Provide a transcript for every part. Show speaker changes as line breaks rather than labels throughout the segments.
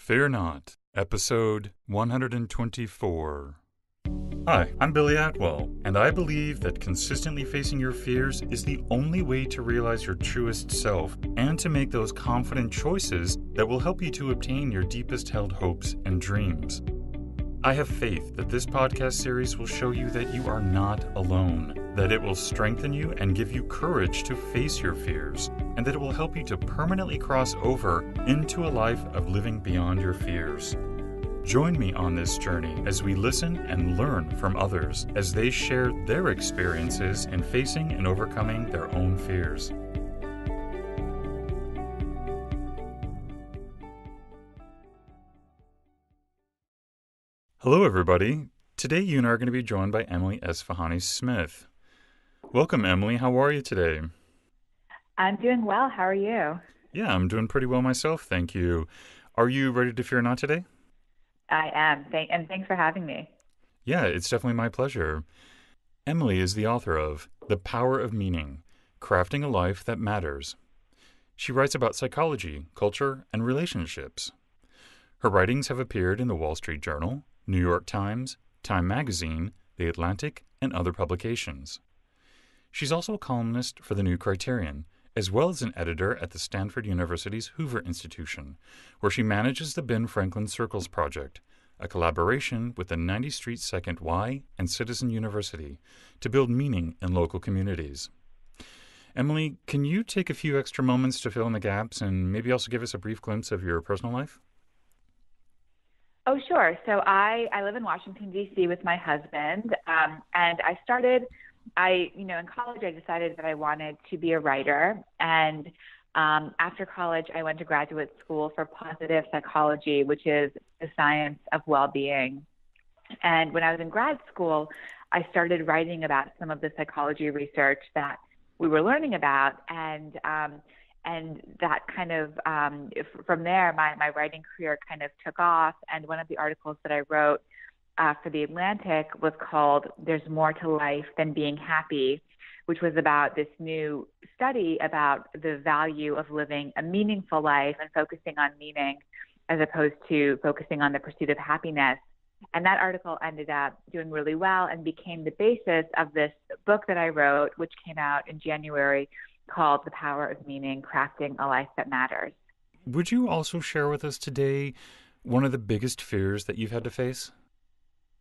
Fear Not, Episode 124. Hi, I'm Billy Atwell, and I believe that consistently facing your fears is the only way to realize your truest self and to make those confident choices that will help you to obtain your deepest held hopes and dreams. I have faith that this podcast series will show you that you are not alone, that it will strengthen you and give you courage to face your fears, and that it will help you to permanently cross over into a life of living beyond your fears. Join me on this journey as we listen and learn from others as they share their experiences in facing and overcoming their own fears. Hello, everybody. Today, you and I are going to be joined by Emily Esmith. Welcome, Emily. How are you today?
I'm doing well. How are you?
Yeah, I'm doing pretty well myself, thank you. Are you ready to fear not today?
I am. And thanks for having me.
Yeah, it's definitely my pleasure. Emily is the author of The Power of Meaning, Crafting a Life That Matters. She writes about psychology, culture, and relationships. Her writings have appeared in the Wall Street Journal, New York Times, Time Magazine, The Atlantic, and other publications. She's also a columnist for The New Criterion, as well as an editor at the Stanford University's Hoover Institution, where she manages the Ben Franklin Circles Project, a collaboration with the 90th Street 2nd Y and Citizen University to build meaning in local communities. Emily, can you take a few extra moments to fill in the gaps and maybe also give us a brief glimpse of your personal life?
Oh, sure. So I live in Washington, D.C. with my husband, and in college I decided that I wanted to be a writer, and after college I went to graduate school for positive psychology, which is the science of well-being. And when I was in grad school, I started writing about some of the psychology research that we were learning about, and that kind of, from there, my writing career kind of took off. And one of the articles that I wrote for The Atlantic was called "There's More to Life Than Being Happy," which was about this new study about the value of living a meaningful life and focusing on meaning as opposed to focusing on the pursuit of happiness. And that article ended up doing really well and became the basis of this book that I wrote, which came out in January, called The Power of Meaning, Crafting a Life That Matters.
Would you also share with us today one of the biggest fears that you've had to face?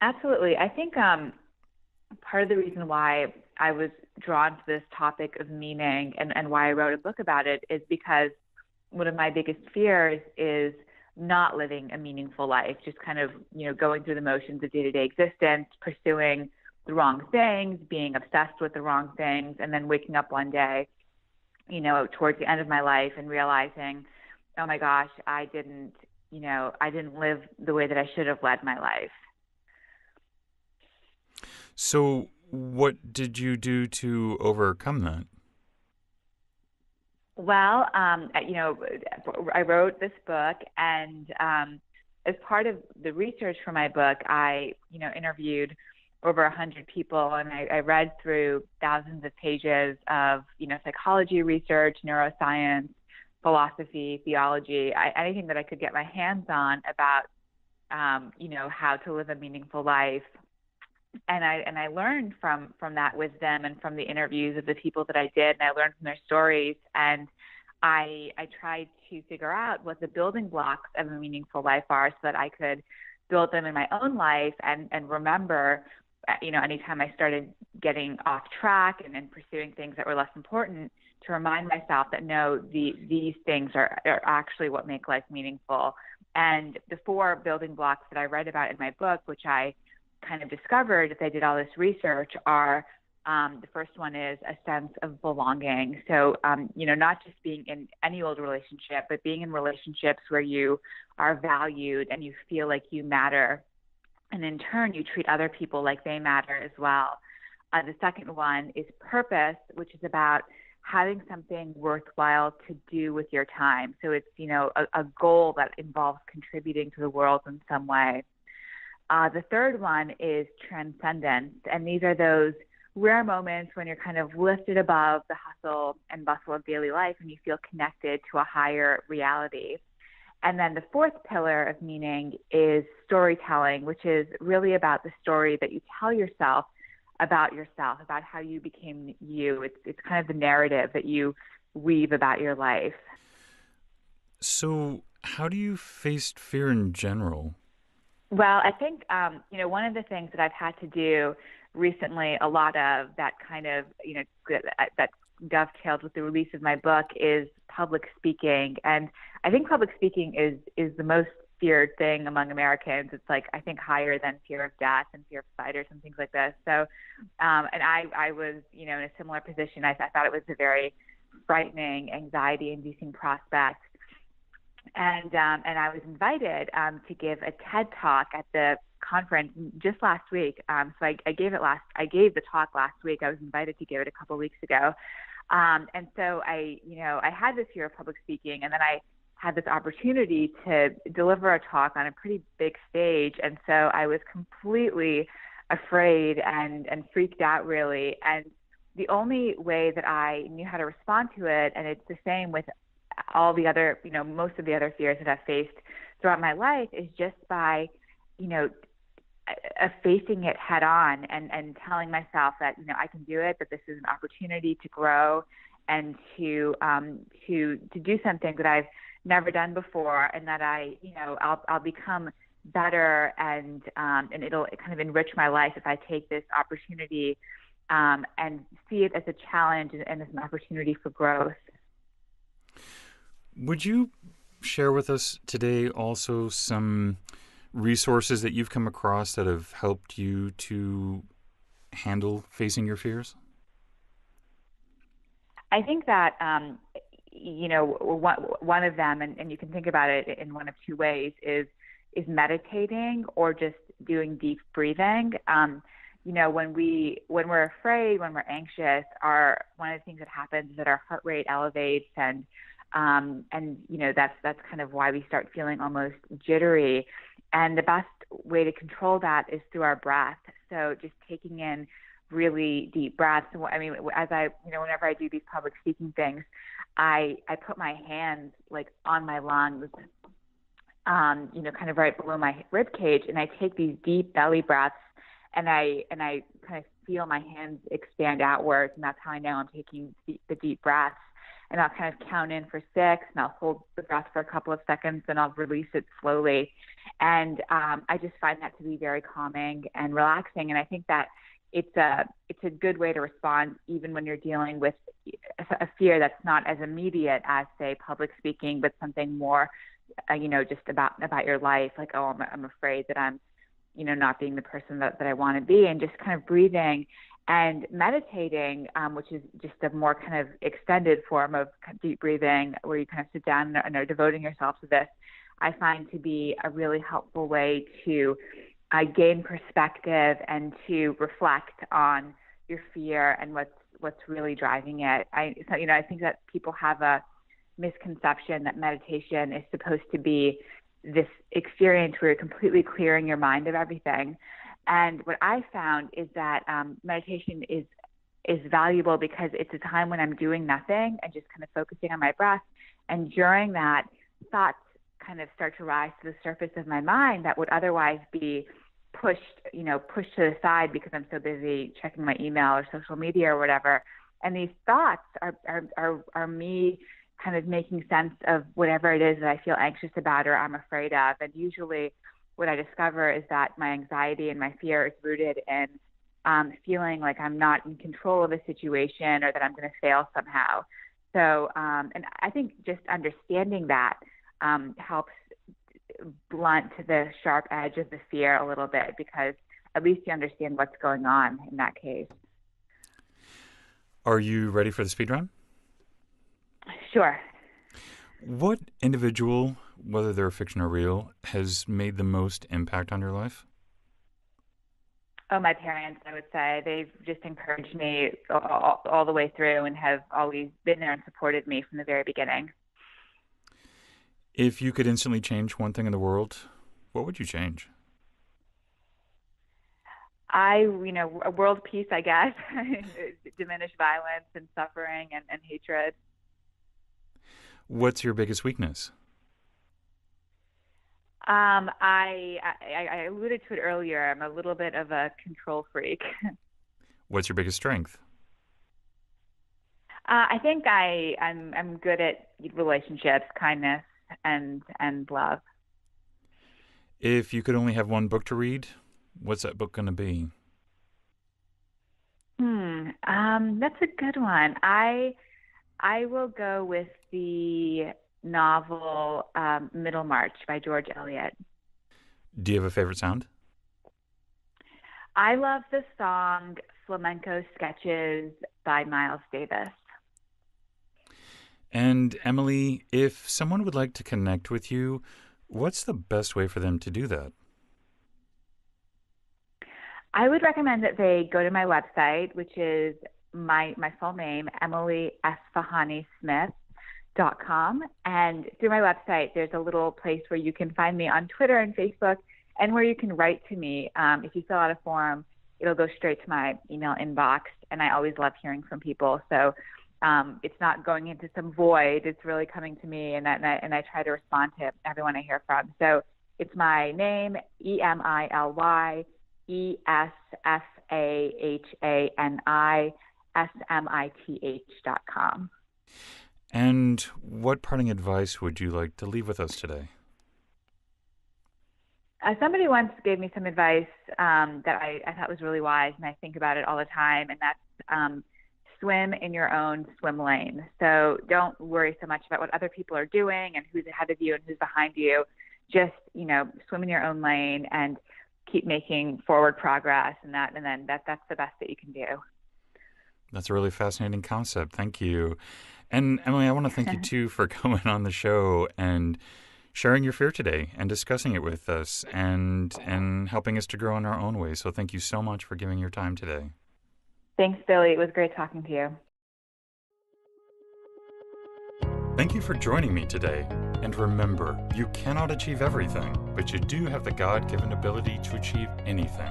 Absolutely. I think part of the reason why I was drawn to this topic of meaning and why I wrote a book about it is because one of my biggest fears is not living a meaningful life, just kind of, going through the motions of day-to-day existence, pursuing the wrong things, being obsessed with the wrong things, and then waking up one day, towards the end of my life and realizing, oh my gosh, I didn't live the way that I should have led my life.
So what did you do to overcome that?
Well, I wrote this book, and as part of the research for my book, I, interviewed over 100 people, and I read through thousands of pages of, psychology research, neuroscience, philosophy, theology, anything that I could get my hands on about, how to live a meaningful life. And I learned from that wisdom and from the interviews of the people that I did, and I learned from their stories. And I tried to figure out what the building blocks of a meaningful life are so that I could build them in my own life and remember, anytime I started getting off track and pursuing things that were less important, to remind myself that no, these things are actually what make life meaningful. And the 4 building blocks that I write about in my book, which I kind of discovered as I did all this research, are the first one is a sense of belonging. So, not just being in any old relationship, but being in relationships where you are valued and you feel like you matter. And in turn, you treat other people like they matter as well. The second one is purpose, which is about having something worthwhile to do with your time. So it's, a goal that involves contributing to the world in some way. The third one is transcendence. And these are those rare moments when you're kind of lifted above the hustle and bustle of daily life and you feel connected to a higher reality. And then the fourth pillar of meaning is storytelling, which is really about the story that you tell yourself, about how you became you. It's kind of the narrative that you weave about your life.
So, how do you face fear in general?
Well, I think one of the things that I've had to do recently, a lot of that kind of that dovetailed with the release of my book, is public speaking, and I think public speaking is the most feared thing among Americans. It's like, I think, higher than fear of death and fear of spiders and things like this. So, and I was in a similar position. I thought it was a very frightening, anxiety-inducing prospect. And I was invited to give a TED Talk at the conference just last week. So I gave the talk last week. I was invited to give it a couple of weeks ago. And so I had this fear of public speaking, and then I had this opportunity to deliver a talk on a pretty big stage. And so I was completely afraid and freaked out, really. And the only way that I knew how to respond to it, and it's the same with all the other, most of the other fears that I've faced throughout my life, is just by, facing it head on and telling myself that, I can do it, that this is an opportunity to grow and to do something that I've never done before, and that I'll become better, and it'll kind of enrich my life if I take this opportunity and see it as a challenge and as an opportunity for growth.
Would you share with us today also some resources that you've come across that have helped you to handle facing your fears?
I think that, one of them, and you can think about it in one of two ways, is meditating or just doing deep breathing. When we're afraid, when we're anxious, one of the things that happens is that our heart rate elevates, and that's kind of why we start feeling almost jittery. And the best way to control that is through our breath. So just taking in really deep breaths. I mean, whenever I do these public speaking things, I put my hands like on my lungs, kind of right below my rib cage, and I take these deep belly breaths, and I kind of feel my hands expand outwards, and that's how I know I'm taking the deep breaths. And I'll kind of count in for 6, and I'll hold the breath for a couple of seconds, and I'll release it slowly. And I just find that to be very calming and relaxing. And I think that it's a good way to respond even when you're dealing with a fear that's not as immediate as, say, public speaking, but something more, just about your life. Like, oh, I'm afraid that I'm, not being the person that I want to be, and just kind of breathing and meditating, which is just a more kind of extended form of deep breathing, where you kind of sit down and are devoting yourself to this, I find to be a really helpful way to gain perspective and to reflect on your fear and what's really driving it. I think that people have a misconception that meditation is supposed to be this experience where you're completely clearing your mind of everything. And what I found is that meditation is valuable because it's a time when I'm doing nothing and just kind of focusing on my breath. And during that, thoughts kind of start to rise to the surface of my mind that would otherwise be pushed to the side because I'm so busy checking my email or social media or whatever. And these thoughts are me kind of making sense of whatever it is that I feel anxious about or I'm afraid of. And usually what I discover is that my anxiety and my fear is rooted in feeling like I'm not in control of a situation or that I'm going to fail somehow. So, and I think just understanding that helps blunt the sharp edge of the fear a little bit, because at least you understand what's going on in that case.
Are you ready for the speed run?
Sure.
What individual, whether they're fiction or real, has made the most impact on your life?
Oh, my parents, I would say. They've just encouraged me all the way through and have always been there and supported me from the very beginning.
If you could instantly change one thing in the world, what would you change?
World peace, I guess. Diminish violence and suffering and hatred.
What's your biggest weakness?
I alluded to it earlier. I'm a little bit of a control freak.
What's your biggest strength?
I think I'm good at relationships, kindness, and love.
If you could only have one book to read, what's that book going to be?
That's a good one. I will go with the novel Middlemarch by George Eliot.
Do you have a favorite sound?
I love the song Flamenco Sketches by Miles Davis.
And Emily, if someone would like to connect with you, what's the best way for them to do that?
I would recommend that they go to my website, which is my full name, EmilyEsfahanysmith.com. And through my website, there's a little place where you can find me on Twitter and Facebook, and where you can write to me. If you fill out a form, it'll go straight to my email inbox, and I always love hearing from people. So it's not going into some void. It's really coming to me, and I try to respond to everyone I hear from. So it's my name, EmilyEsfahanismith.com.
And what parting advice would you like to leave with us today?
Somebody once gave me some advice that I thought was really wise, and I think about it all the time, and that's swim in your own swim lane. So don't worry so much about what other people are doing and who's ahead of you and who's behind you. Just, swim in your own lane and keep making forward progress, and then that's the best that you can do.
That's a really fascinating concept. Thank you. And Emily, I want to thank you too for coming on the show and sharing your fear today and discussing it with us and helping us to grow in our own ways. So thank you so much for giving your time today.
Thanks, Billy. It was great talking to you.
Thank you for joining me today. And remember, you cannot achieve everything, but you do have the God-given ability to achieve anything.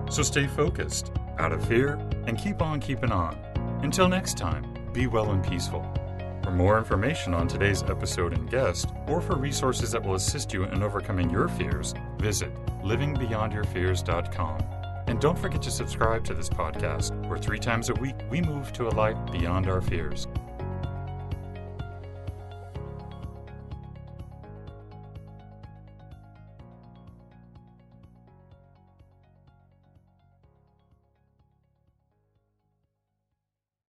So stay focused, out of fear, and keep on keeping on. Until next time, be well and peaceful. For more information on today's episode and guest, or for resources that will assist you in overcoming your fears, visit livingbeyondyourfears.com. And don't forget to subscribe to this podcast, where 3 times a week we move to a life beyond our fears.